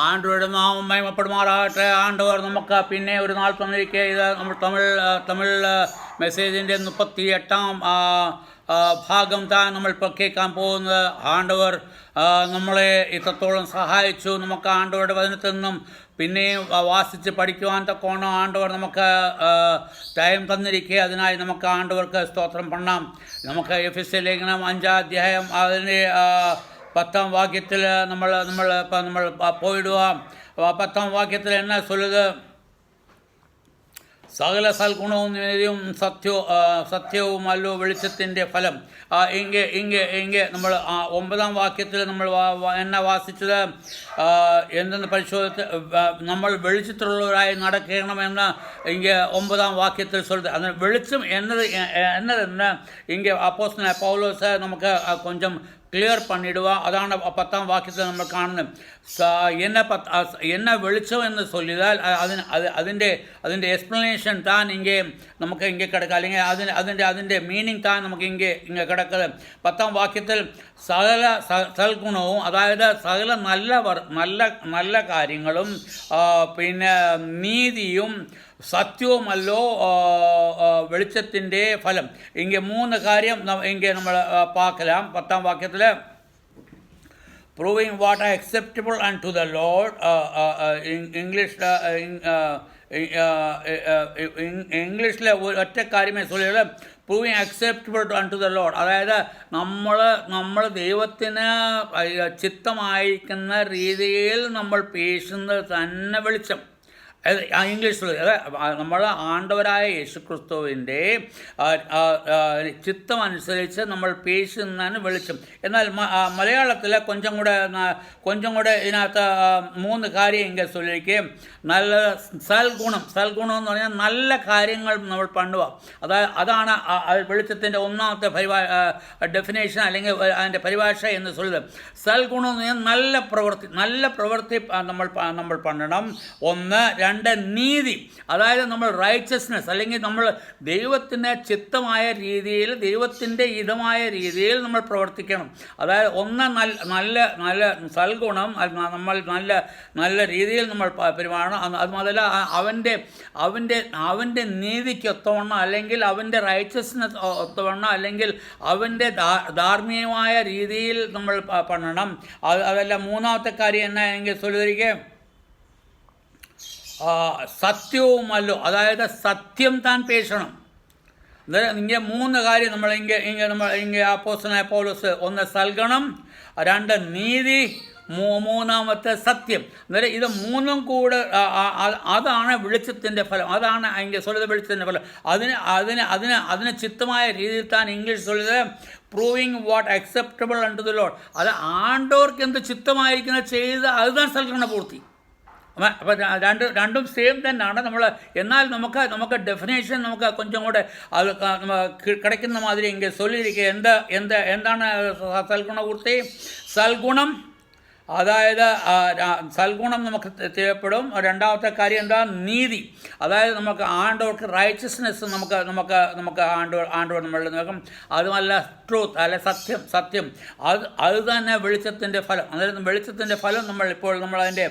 ആണ്ടവരുടെ നാമം മഹിമപ്പെടുമാറാകട്ടെ. ആണ്ടവർ നമുക്ക് പിന്നെ ഒരു നാൾ തന്നിരിക്കെ ഇത് നമ്മൾ തമിഴ് മെസ്സേജിൻ്റെ 38-ാം ഭാഗം താൻ നമ്മൾ ഇപ്പോൾ കേൾക്കാൻ പോകുന്നത്. ആണ്ടവർ നമ്മളെ ഇത്രത്തോളം സഹായിച്ചു. നമുക്ക് ആണ്ടവരുടെ വചനത്തിൽ നിന്നും പിന്നെയും വാസിച്ച് പഠിക്കുവാൻ തക്കോണം ആണ്ടവർ നമുക്ക് ടൈം തന്നിരിക്കുക. അതിനായി നമുക്ക് ആണ്ടവർക്ക് സ്തോത്രം പണ്ണാം. നമുക്ക് എഫെസ്യ ലേഖനം 5-ാം അധ്യായം അതിൻ്റെ 10-ാം വാക്യത്തിൽ നമ്മൾ പോയിടുക. 10-ാം വാക്യത്തിൽ എന്നാ சொல்லுது? സകല സൽഗുണവും നീതിയും സത്യവുമല്ലോ വെളിച്ചത്തിൻ്റെ ഫലം. ഇങ്ങെ നമ്മൾ 9-ാം വാക്യത്തിൽ നമ്മൾ എന്നാ വാസിച്ചത്? എന്തെന്ന് പരിശോധിച്ച് നമ്മൾ വെളിച്ചത്തിലുള്ളവരായി നടക്കണമെന്ന് ഇங்கே 9-ാം വാക്യത്തിൽ சொல்லுது. അത് വെളിച്ചം എന്നതെന്ന് ഇங்கே അപ്പോസ്തലനായ പൗലോസ് നമുക്ക് കൊഞ്ചം ക്ലിയർ പണിടുക. അതാണ് 10-ാം വാക്യത്തിൽ നമ്മൾ കാണുന്നത്. എന്നെ വെളിച്ചം എന്ന് ചൊല്ലിയാൽ അതിൻ്റെ എക്സ്പ്ലനേഷൻ താൻ ഇங்கே നമുക്ക് ഇங்கே കിടക്കുക, അല്ലെങ്കിൽ അതിൻ്റെ മീനിങ് താൻ നമുക്ക് ഇங்கே കിടക്കുന്നത്. 10-ാം വാക്യത്തിൽ സകല സൽഗുണവും, അതായത് സകല നല്ല കാര്യങ്ങളും പിന്നെ നീതിയും സത്യവുമല്ലോ വെളിച്ചത്തിൻ്റെ ഫലം. ഇங்கே 3 കാര്യം ഇங்கே നമ്മൾ பார்க்கலாம். 10-ാം വാക്യത്തിൽ proving what are acceptable unto the Lord. ഇംഗ്ലീഷിലെ ഒറ്റ കാര്യമേ சொல்லிയത് proving acceptable to the Lord. അതായത് നമ്മൾ ദൈവത്തിന് ചിത്തമായിരിക്കുന്ന രീതിയിൽ നമ്മൾ പേശുന്നത് തന്നെ വെളിച്ചം. ഇംഗ്ലീഷിൽ നമ്മൾ ആണ്ടവരായ യേശുക്രിസ്തുവിൻ്റെ ചിത്തം അനുസരിച്ച് നമ്മൾ പേശുന്നതാണ് വെളിച്ചം. എന്നാൽ മലയാളത്തിൽ കൊഞ്ചം കൂടെ ഇതിനകത്ത് 3 കാര്യം ഇങ്ങനെ ചൊല്ലിയിരിക്കുകയും നല്ല സൽഗുണം എന്ന് പറഞ്ഞാൽ നല്ല കാര്യങ്ങൾ നമ്മൾ പണ്ടുക. അതാണ് വെളിച്ചത്തിൻ്റെ 1-ാമത്തെ ഡെഫിനേഷൻ, അല്ലെങ്കിൽ അതിൻ്റെ പരിഭാഷ എന്ന് ചൊല്ലുന്നത്. സൽഗുണം എന്ന് പറഞ്ഞാൽ നല്ല പ്രവൃത്തി നമ്മൾ പണ്ടണം. 1. 2. നീതി, അതായത് നമ്മൾ റൈച്ചസ്നെസ്, അല്ലെങ്കിൽ നമ്മൾ ദൈവത്തിന് ചിത്തമായ രീതിയിൽ, ദൈവത്തിൻ്റെ ഹിതമായ രീതിയിൽ നമ്മൾ പ്രവർത്തിക്കണം. അതായത് 1 നല്ല സൽഗുണം, നമ്മൾ നല്ല രീതിയിൽ നമ്മൾ പെരുമാറണം. അത് മുതൽ അവൻ്റെ നീതിക്ക് ഒത്തവണ്ണം, അല്ലെങ്കിൽ അവൻ്റെ റൈച്ചസ്നെസ് ഒത്തവണ്ണം, അല്ലെങ്കിൽ അവൻ്റെ ധാർമ്മികമായ രീതിയിൽ നമ്മൾ പണണം. അതല്ല 3-ാമത്തെ കാര്യം എന്നാ എങ്കിൽ ചൊല്ലിരിക്കെ സത്യവുമല്ലോ, അതായത് സത്യം താൻ പേശണം. ഇങ്ങനെ 3 കാര്യം നമ്മൾ അപ്പോസ്തലനായ പൗലോസ് 1 സൽഗുണം, 2 നീതി, 3-ാമത്തെ സത്യം. അന്നേരം ഇത് 3ഉം കൂടെ അതാണ് വെളിച്ചത്തിൻ്റെ ഫലം. അതാണ് ഇങ്ങനെ ചൊല്ലുന്നത് വെളിച്ചത്തിൻ്റെ ഫലം. അതിന് ചിത്തമായ രീതിയിൽ താൻ ഇംഗ്ലീഷ് ചൊല്ലുന്നത് proving what acceptable unto the Lord. അത് ആണ്ടവർക്ക് എന്ത് ചിത്തമായിരിക്കുന്നത് ചെയ്ത് അതുതാണ് സൽഗുണ പൂർത്തി. അപ്പം രണ്ടും സെയിം തന്നെയാണ്. എന്നാൽ നമുക്ക് ഡെഫിനേഷൻ നമുക്ക് കൊഞ്ചം കൂടെ അത് കിടക്കുന്ന മാതിരി എങ്കിൽ ചൊല്ലിയിരിക്കുക. എന്താണ് സൽഗുണപൂർത്തി? സൽഗുണം, അതായത് സൽഗുണം നമുക്ക് ചെയ്യപ്പെടും. 2-ാമത്തെ കാര്യം എന്താ? നീതി, അതായത് നമുക്ക് ആണ്ടവർക്ക് റൈച്ചസ്നെസ് നമുക്ക് ആണ്ടവർ നമ്മൾ നോക്കും. അതുമല്ല ട്രൂത്ത്, അല്ലെ സത്യം, അത് തന്നെ വെളിച്ചത്തിൻ്റെ ഫലം. അതായത് വെളിച്ചത്തിൻ്റെ ഫലം നമ്മളതിൻ്റെ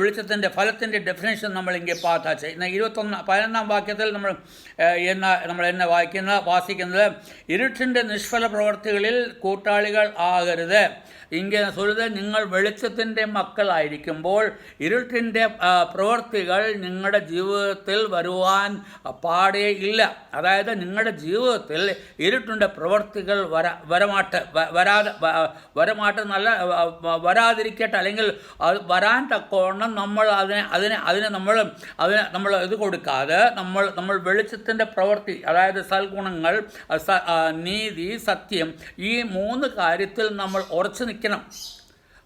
വെളിച്ചത്തിൻ്റെ ഫലത്തിൻ്റെ ഡെഫിനേഷൻ നമ്മളിങ്ങനെ പാത്താച്ച്. 11-ാം വാക്യത്തിൽ നമ്മൾ എന്നെ വാസിക്കുന്നത് ഇരുട്ടിൻ്റെ നിഷ്ഫല പ്രവർത്തികളിൽ കൂട്ടാളികൾ ആകരുത്. ഇങ്ങനെ ചൊല്ലുന്നത് നിങ്ങൾ വെളിച്ചത്തിൻ്റെ മക്കളായിരിക്കുമ്പോൾ ഇരുട്ടിൻ്റെ പ്രവൃത്തികൾ നിങ്ങളുടെ ജീവിതത്തിൽ വരുവാൻ പാടേ ഇല്ല. അതായത് നിങ്ങളുടെ ജീവിതത്തിൽ ഇരുട്ടിൻ്റെ പ്രവൃത്തികൾ വരാതിരിക്കട്ടെ, അല്ലെങ്കിൽ അത് വരാൻ തക്കവണ്ണം നമ്മൾ അതിനെ നമ്മൾ ഇത് കൊടുക്കാതെ നമ്മൾ വെളിച്ചത്തിൻ്റെ പ്രവൃത്തി, അതായത് സൽഗുണങ്ങൾ, നീതി, സത്യം, ഈ 3 കാര്യത്തിൽ നമ്മൾ ഉറച്ചു നിൽക്കണം.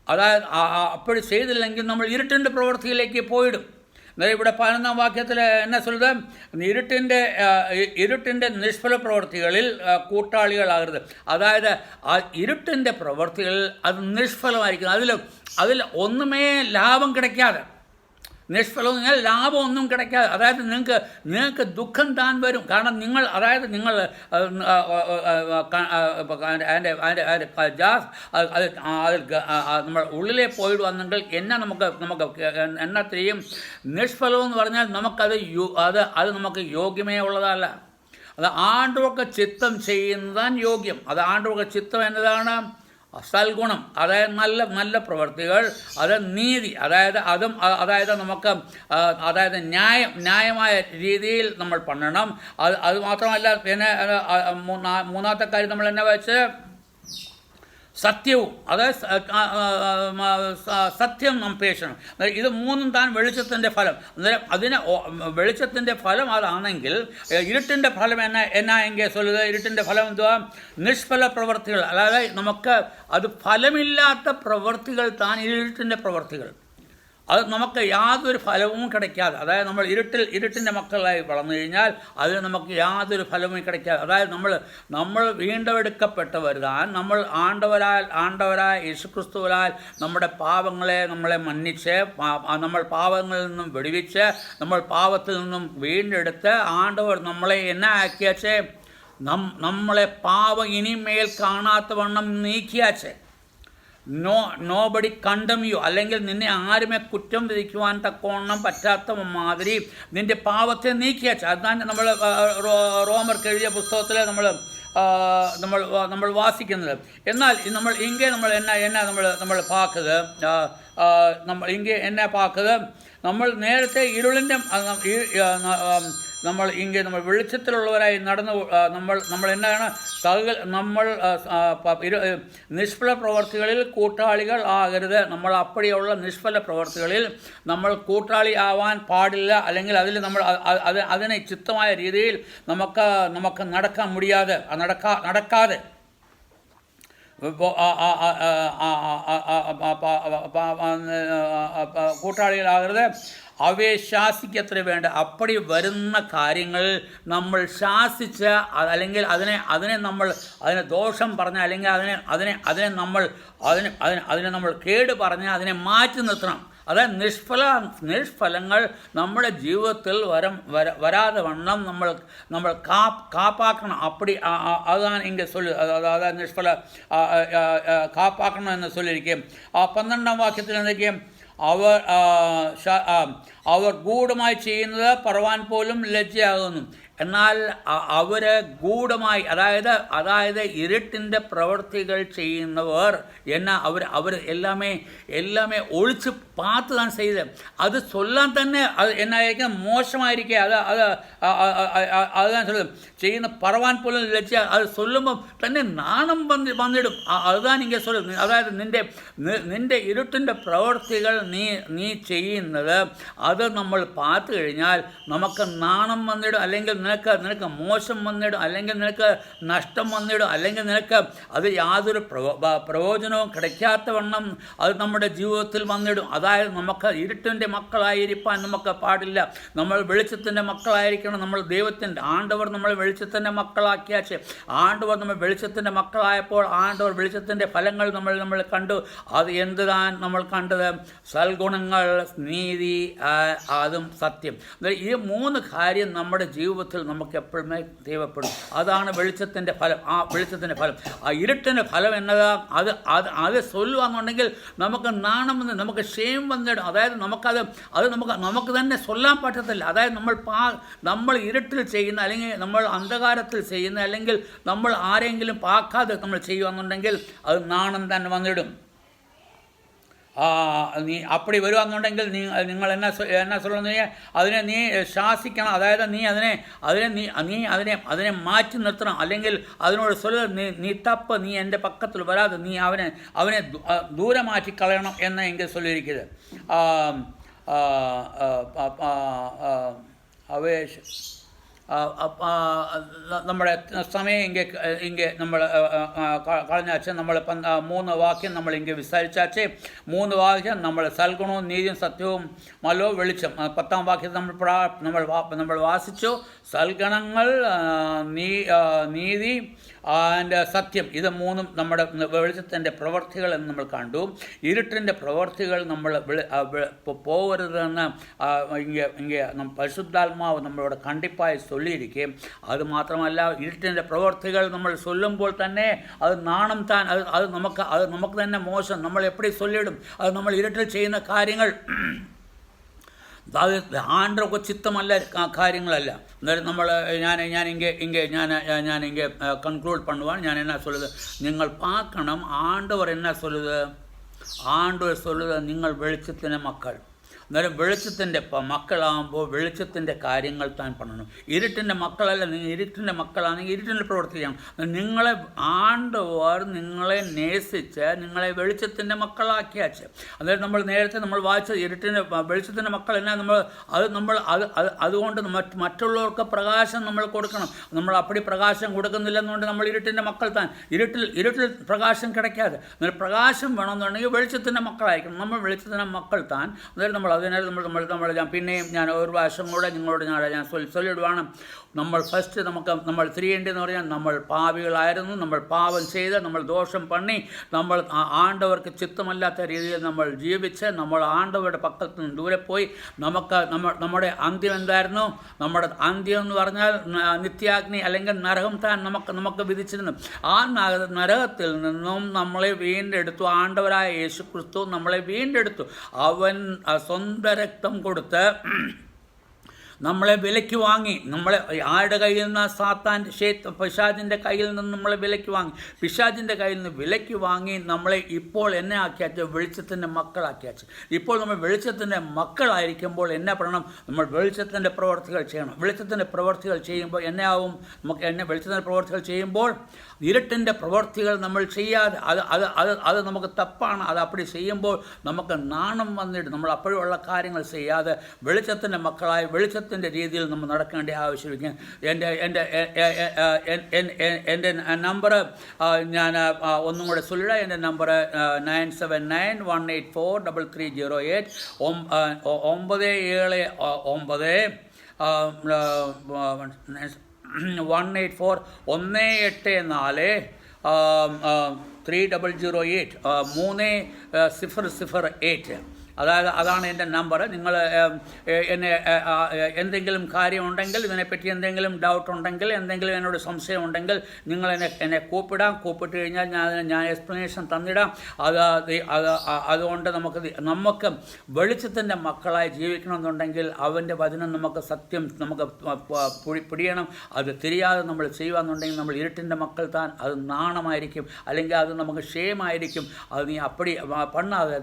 അതായത് അപ്പോൾ ചെയ്തില്ലെങ്കിൽ നമ്മൾ ഇരുട്ടിൻ്റെ പ്രവൃത്തിയിലേക്ക് പോയിടും. ഇവിടെ 11-ാം വാക്യത്തിൽ എന്നാ ചൊല്ലുന്നത്? ഇരുട്ടിൻ്റെ നിഷ്ഫല പ്രവൃത്തികളിൽ കൂട്ടാളികളാകരുത്. അതായത് ഇരുട്ടിൻ്റെ പ്രവൃത്തികളിൽ അത് നിഷ്ഫലമായിരിക്കും. അതിൽ ഒന്നുമേ ലാഭം கிடைக்காது. നിഷ്ഫലം എന്ന് പറഞ്ഞാൽ ലാഭമൊന്നും കിടക്കാതെ, അതായത് നിങ്ങൾക്ക് ദുഃഖം താൻ വരും. കാരണം നിങ്ങൾ നമ്മൾ ഉള്ളിലെ പോയിട്ട് വന്നെങ്കിൽ നമുക്ക് എന്നാ ചെയ്യും? നിഷ്ഫലം എന്ന് പറഞ്ഞാൽ അത് നമുക്ക് യോഗ്യമേ ഉള്ളതല്ല. അത് ആണ്ടവർക്ക് ചിത്തം ചെയ്യുന്നതാണ് യോഗ്യം. അത് ആണ്ടവർക്ക് ചിത്തം എന്നതാണ് സൽഗുണം, അതായത് നല്ല പ്രവൃത്തികൾ, അത് നീതി, അതായത് നമുക്ക് ന്യായമായ രീതിയിൽ നമ്മൾ പണണം. അത് മാത്രമല്ല, പിന്നെ മൂന്നാമത്തെ കാര്യം നമ്മൾ എന്നാ വെച്ച് സത്യവും, അതായത് സത്യം നാം പേശണം. ഇത് മൂന്നും താൻ വെളിച്ചത്തിൻ്റെ ഫലം. അന്നേരം വെളിച്ചത്തിൻ്റെ ഫലം അതാണെങ്കിൽ ഇരുട്ടിൻ്റെ ഫലം എന്നാ എങ്കിൽ சொல்லுது? ഇരുട്ടിൻ്റെ ഫലം എന്തുവാ? നിഷ്ഫല പ്രവൃത്തികൾ. അതായത് നമുക്ക് അത് ഫലമില്ലാത്ത പ്രവൃത്തികൾ താൻ ഇരുട്ടിൻ്റെ പ്രവൃത്തികൾ. അത് നമുക്ക് യാതൊരു ഫലവും കിടക്കാതെ, അതായത് നമ്മൾ ഇരുട്ടിൻ്റെ മക്കളായി വളർന്നു കഴിഞ്ഞാൽ അതിന് നമുക്ക് യാതൊരു ഫലവും കിടക്കാതെ, അതായത് നമ്മൾ വീണ്ടെടുക്കപ്പെട്ടവർ താൻ, നമ്മൾ ആണ്ടവരായ യേശുക്രിസ്തുവിനാൽ നമ്മുടെ പാപങ്ങളെ നമ്മളെ മന്നിച്ച്, നമ്മൾ പാപങ്ങളിൽ നിന്നും വെടിവിച്ച്, നമ്മൾ പാപത്തിൽ നിന്നും വീണ്ടെടുത്ത് ആണ്ടവർ നമ്മളെ എന്നാ ആക്കിയാച്ചേ? നമ്മളെ പാപം ഇനിമേൽ കാണാത്ത വണ്ണം നീക്കിയാച്ചേ. നോബഡി കണ്ടം യു, അല്ലെങ്കിൽ നിന്നെ ആരുമേ കുറ്റം വിധിക്കുവാൻ തക്കവണ്ണം പറ്റാത്ത മാതിരി നിന്റെ പാപത്തെ നീക്കിയാച്ച. അതാണ് നമ്മൾ റോമർക്ക് എഴുതിയ പുസ്തകത്തിൽ നമ്മൾ വാസിക്കുന്നത്. എന്നാൽ നമ്മൾ നമ്മൾ പാക്കുന്നത് നമ്മൾ നേരത്തെ ഇരുളിൻ്റെ നമ്മൾ വെളിച്ചത്തിലുള്ളവരായി നടന്നു നമ്മൾ എന്താണ് നിഷ്ഫല പ്രവർത്തികളിൽ കൂട്ടാളികൾ ആകരുത്. നമ്മൾ അപ്പടിയുള്ള നിഷ്ഫല പ്രവർത്തികളിൽ നമ്മൾ കൂട്ടാളി ആവാൻ പാടില്ല. അല്ലെങ്കിൽ അതിൽ നമ്മൾ അതിനെ ചിത്തമായ രീതിയിൽ നമുക്ക് നടക്കാൻ മുടിയാതെ നടക്കാതെ കൂട്ടാളികളാകരുത്. അവയെ ശാസിക്കത്ര വേണ്ട. അപ്പടി വരുന്ന കാര്യങ്ങൾ നമ്മൾ ശാസിച്ച്, അല്ലെങ്കിൽ അതിനെ ദോഷം പറഞ്ഞ്, അല്ലെങ്കിൽ അതിനെ നമ്മൾ കേട് പറഞ്ഞ് അതിനെ മാറ്റി നിർത്തണം. അതായത് നിഷ്ഫലങ്ങൾ നമ്മുടെ ജീവിതത്തിൽ വരാതെ വണ്ണം നമ്മൾ കാപ്പാക്കണം. അപ്പടി അതാണ് ഇങ്ങനെ അതായത് നിഷ്ഫല കാപ്പാക്കണം എന്ന് ചൊല്ലിയിരിക്കും. 12ാം വാക്യത്തിൽ എന്തൊക്കെയും അവർ ഗൂഢമായി ചെയ്യുന്നത് പറവാൻ പോലും ലജ്ജയാകുന്നു. എന്നാൽ അവർ ഗൂഢമായി, അതായത് ഇരുട്ടിൻ്റെ പ്രവൃത്തികൾ ചെയ്യുന്നവർ അവർ എല്ലാമേ ഒളിച്ച് பார்த்து தான் செய்து அது சொல்லாம் തന്നെ என்ன ആയിരിക്കും? മോശമായിരിക്കുക. அதுதான் சொல்லுது. ചെയ്യുന്ന പറവാൻ പോലും ലജ്ജ. അത് ചൊല്ലുമ്പോൾ തന്നെ നാണം വന്നിടും. അതുதான் ഇങ്ങനെ சொல்லுது. അതായത് നിന്റെ ഇരുട്ടിൻ്റെ പ്രവൃത്തികൾ നീ ചെയ്യുന്നത് അത് നമ്മൾ பார்த்து കഴിഞ്ഞാൽ നമുക്ക് നാണം വന്നിടും, അല്ലെങ്കിൽ നിനക്ക് മോശം വന്നിടും, അല്ലെങ്കിൽ നിനക്ക് നഷ്ടം വന്നിടും, അല്ലെങ്കിൽ നിനക്ക് അത് യാതൊരു പ്രയോജനവും கிடைக்காത്ത വണ്ണം അത് നമ്മുടെ ജീവിതത്തിൽ വന്നിടും. അതായത് നമുക്ക് ഇരുട്ടിൻ്റെ മക്കളായിരിക്കാൻ നമുക്ക് പാടില്ല. നമ്മൾ വെളിച്ചത്തിൻ്റെ മക്കളായിരിക്കണം. നമ്മൾ ദൈവത്തിൻ്റെ ആണ്ടവർ നമ്മളെ വെളിച്ചത്തിൻ്റെ മക്കളാക്കിയാച്ച്, ആണ്ടവർ നമ്മൾ വെളിച്ചത്തിൻ്റെ മക്കളായപ്പോൾ ആണ്ടവർ വെളിച്ചത്തിൻ്റെ ഫലങ്ങൾ നമ്മൾ കണ്ടു. അത് എന്താണ് നമ്മൾ കണ്ടത്? സൽഗുണങ്ങൾ, നീതി, അതും സത്യം. ഈ 3 കാര്യം നമ്മുടെ ജീവിതത്തിൽ നമുക്ക് എപ്പോഴുമേ ദൈവപ്പെടും. അതാണ് വെളിച്ചത്തിൻ്റെ ഫലം. ആ വെളിച്ചത്തിൻ്റെ ഫലം, ആ ഇരുട്ടിൻ്റെ ഫലം എന്നതാ? അത് ചൊല്ലുവാന്നുണ്ടെങ്കിൽ നമുക്ക് നാണം വന്ന്, നമുക്ക് ക്ഷേമം വന്നിടും. അതായത് നമുക്ക് തന്നെ ചൊല്ലാൻ പറ്റത്തില്ല. അതായത് നമ്മൾ ഇരുട്ടിൽ ചെയ്യുന്ന, അല്ലെങ്കിൽ നമ്മൾ അന്ധകാരത്തിൽ ചെയ്യുന്ന, അല്ലെങ്കിൽ നമ്മൾ ആരെങ്കിലും പാക്കാതെ നമ്മൾ ചെയ്യുകയെന്നുണ്ടെങ്കിൽ അത് നാണം തന്നെ വന്നിടും. നീ അപ്പടി വരുവാന്നുണ്ടെങ്കിൽ നിങ്ങൾ എന്നാ சொல்லுന്നത്? അതിനെ നീ ശാസിക്കണം. അതായത് നീ അതിനെ മാറ്റി നിർത്തണം. അല്ലെങ്കിൽ അതിനോട് നീ തപ്പ്, നീ എൻ്റെ പക്കത്തിൽ വരാതെ നീ അവനെ ദൂരെ മാറ്റി കളയണം എന്ന് എങ്കിൽ ചൊല്ലിയിരിക്കുന്നത്. അവേശ നമ്മുടെ സമയം ഇங்கே നമ്മൾ കളഞ്ഞാച്ച് നമ്മൾ 3 വാക്യം നമ്മൾ ഇங்கே വിസാരിച്ചാച്ച് 3 വാക്യം നമ്മൾ സൽഗുണവും നീതിയും സത്യവും മലോ വെളിച്ചം. 10ാം വാക്യത്തിൽ നമ്മൾ വാസിച്ചു. സൽഗുണങ്ങൾ, നീതി, സത്യം, ഇത് മൂന്നും നമ്മുടെ വെളിച്ചത്തിൻ്റെ പ്രവർത്തികൾ എന്ന് നമ്മൾ കണ്ടു. ഇരുട്ടിൻ്റെ പ്രവർത്തികൾ നമ്മൾ പോകരുതെന്ന് പരിശുദ്ധാത്മാവ് നമ്മളോട് കണ്ടിപ്പായി ചൊല്ലിയിരിക്കുകയും, അത് മാത്രമല്ല ഇരുട്ടിൻ്റെ പ്രവർത്തികൾ നമ്മൾ ചൊല്ലുമ്പോൾ തന്നെ അത് നാണം താൻ, അത് നമുക്ക് തന്നെ മോശം. നമ്മൾ എപ്പടി ചൊല്ലിടും? അത് നമ്മൾ ഇരുട്ടിൽ ചെയ്യുന്ന കാര്യങ്ങൾ അത് ആണ്ടൊക്കെ ചിത്തമല്ല കാര്യങ്ങളല്ല. അന്നേരം നമ്മൾ ഞാൻ கன்க்ளூட் பண்ணுவான். ഞാൻ என்ன சொல்லுது, நீங்கள் பார்க்கணும் ஆண்டவர் என்ன சொல்லுது. ஆண்டவர் சொல்லுது, நீங்கள் வெளிச்சத்தின மக்கள். അന്നേരം വെളിച്ചത്തിൻ്റെ മക്കളാകുമ്പോൾ വെളിച്ചത്തിൻ്റെ കാര്യങ്ങൾ താൻ பண்ணணும். ഇരുട്ടിൻ്റെ മക്കളല്ല, നിങ്ങൾ ഇരുട്ടിൻ്റെ മക്കളാണെങ്കിൽ ഇരുട്ടിൻ്റെ പ്രവർത്തിക്കണം. നിങ്ങളെ ആണ്ടവർ നിങ്ങളെ നേസിച്ച് നിങ്ങളെ വെളിച്ചത്തിൻ്റെ മക്കളാക്കിയാച്ച്. അന്നേരം നമ്മൾ നേരത്തെ വായിച്ചത് വെളിച്ചത്തിൻ്റെ മക്കൾ എന്നാ, അതുകൊണ്ട് മറ്റുള്ളവർക്ക് പ്രകാശം നമ്മൾ കൊടുക്കണം. നമ്മൾ അപ്പടി പ്രകാശം കൊടുക്കുന്നില്ലെന്നുകൊണ്ട് നമ്മൾ ഇരുട്ടിൻ്റെ മക്കൾ താൻ. ഇരുട്ടിൽ പ്രകാശം കിടക്കാതെ അന്നേരം പ്രകാശം വേണമെന്നുണ്ടെങ്കിൽ വെളിച്ചത്തിൻ്റെ മക്കളായിരിക്കണം. നമ്മൾ വെളിച്ചത്തിൻ്റെ മക്കൾ താൻ. അന്നേരം നമ്മൾ അതിനാൽ പിന്നെയും ഞാൻ ഒരു പ്രാവശ്യം കൂടെ നിങ്ങളോട് ഞാൻ ചൊല്ലിടുവാണ്. നമ്മൾ ഫസ്റ്റ് നമ്മൾ തിരിയേണ്ടതെന്ന് പറഞ്ഞാൽ, നമ്മൾ പാപികളായിരുന്നു, നമ്മൾ പാപം ചെയ്ത്, നമ്മൾ ദോഷം പണി, നമ്മൾ ആണ്ടവർക്ക് ചിത്തമല്ലാത്ത രീതിയിൽ നമ്മൾ ജീവിച്ച്, നമ്മൾ ആണ്ടവരുടെ പക്കത്ത് നിന്ന് ദൂരെ പോയി. നമ്മുടെ അന്ത്യം എന്തായിരുന്നു? നമ്മുടെ അന്ത്യം എന്ന് പറഞ്ഞാൽ നിത്യാഗ്നി അല്ലെങ്കിൽ നരകം താൻ നമുക്ക് വിധിച്ചിരുന്നു. ആ നരകത്തിൽ നിന്നും നമ്മളെ വീണ്ടെടുത്തു. ആണ്ടവരായ യേശു ക്രിസ്തു നമ്മളെ വീണ്ടെടുത്തു. അവൻ സ്വന്തം രക്തം കൊടുത്ത് നമ്മളെ വിലയ്ക്ക് വാങ്ങി. നമ്മളെ ആരുടെ കയ്യിൽ നിന്ന്? പിശാചിൻ്റെ കയ്യിൽ നിന്ന് നമ്മളെ വിലയ്ക്ക് വാങ്ങി. പിശാചിൻ്റെ കയ്യിൽ നിന്ന് വിലയ്ക്ക് വാങ്ങി നമ്മളെ ഇപ്പോൾ എന്നെ ആക്കിയാച്ച് വെളിച്ചത്തിൻ്റെ മക്കളാക്കിയാച്ച്. ഇപ്പോൾ നമ്മൾ വെളിച്ചത്തിൻ്റെ മക്കളായിരിക്കുമ്പോൾ എന്നെ പറയണം, നമ്മൾ വെളിച്ചത്തിൻ്റെ പ്രവർത്തികൾ ചെയ്യണം. വെളിച്ചത്തിൻ്റെ പ്രവർത്തികൾ ചെയ്യുമ്പോൾ എന്നെ ആവും വെളിച്ചത്തിൻ്റെ പ്രവർത്തികൾ ചെയ്യുമ്പോൾ ഇരുട്ടിൻ്റെ പ്രവർത്തികൾ നമ്മൾ ചെയ്യാതെ അത് നമുക്ക് തപ്പാണ്. അത് അപ്പടി ചെയ്യുമ്പോൾ നമുക്ക് നാണം വന്നിട്ട് നമ്മൾ അപ്പോഴുള്ള കാര്യങ്ങൾ ചെയ്യാതെ വെളിച്ചത്തിൻ്റെ മക്കളായി വെളിച്ചത്തിൻ്റെ രീതിയിൽ നമ്മൾ നടക്കേണ്ട ആവശ്യമില്ല. എൻ്റെ നമ്പർ ഞാൻ ഒന്നും കൂടെ ചൊല്ലിടാം. എൻ്റെ നമ്പർ 9791843308 174 അതാണ് എൻ്റെ നമ്പർ. നിങ്ങൾ എന്നെ എന്തെങ്കിലും കാര്യമുണ്ടെങ്കിൽ, ഇതിനെപ്പറ്റി എന്തെങ്കിലും ഡൗട്ട് ഉണ്ടെങ്കിൽ, എന്തെങ്കിലും എന്നോട് സംശയം ഉണ്ടെങ്കിൽ നിങ്ങൾ എന്നെ കൂപ്പിട്ട് കഴിഞ്ഞാൽ ഞാൻ എക്സ്പ്ലനേഷൻ തന്നിടാം. അതുകൊണ്ട് നമുക്ക് വെളിച്ചത്തിൻ്റെ മക്കളായി ജീവിക്കണമെന്നുണ്ടെങ്കിൽ അവൻ്റെ വചനം നമുക്ക് സത്യം നമുക്ക് പിടിയണം. അത് തിരിയാതെ നമ്മൾ ചെയ്യുകയെന്നുണ്ടെങ്കിൽ നമ്മൾ ഇരുട്ടിൻ്റെ മക്കൾ താൻ. അത് നാണമായിരിക്കും, അല്ലെങ്കിൽ അത് നമുക്ക് ക്ഷേമായിരിക്കും. അത് നീ അപ്പടി പണ്ണാതെ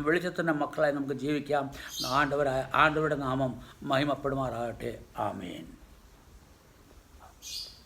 വെളിച്ചത്തിൻ്റെ മക്കളായി നമുക്ക് ജീവിക്കാം. ആണ്ടവരുടെ നാമം മഹിമപ്പെടുമാറാകട്ടെ. ആമേൻ.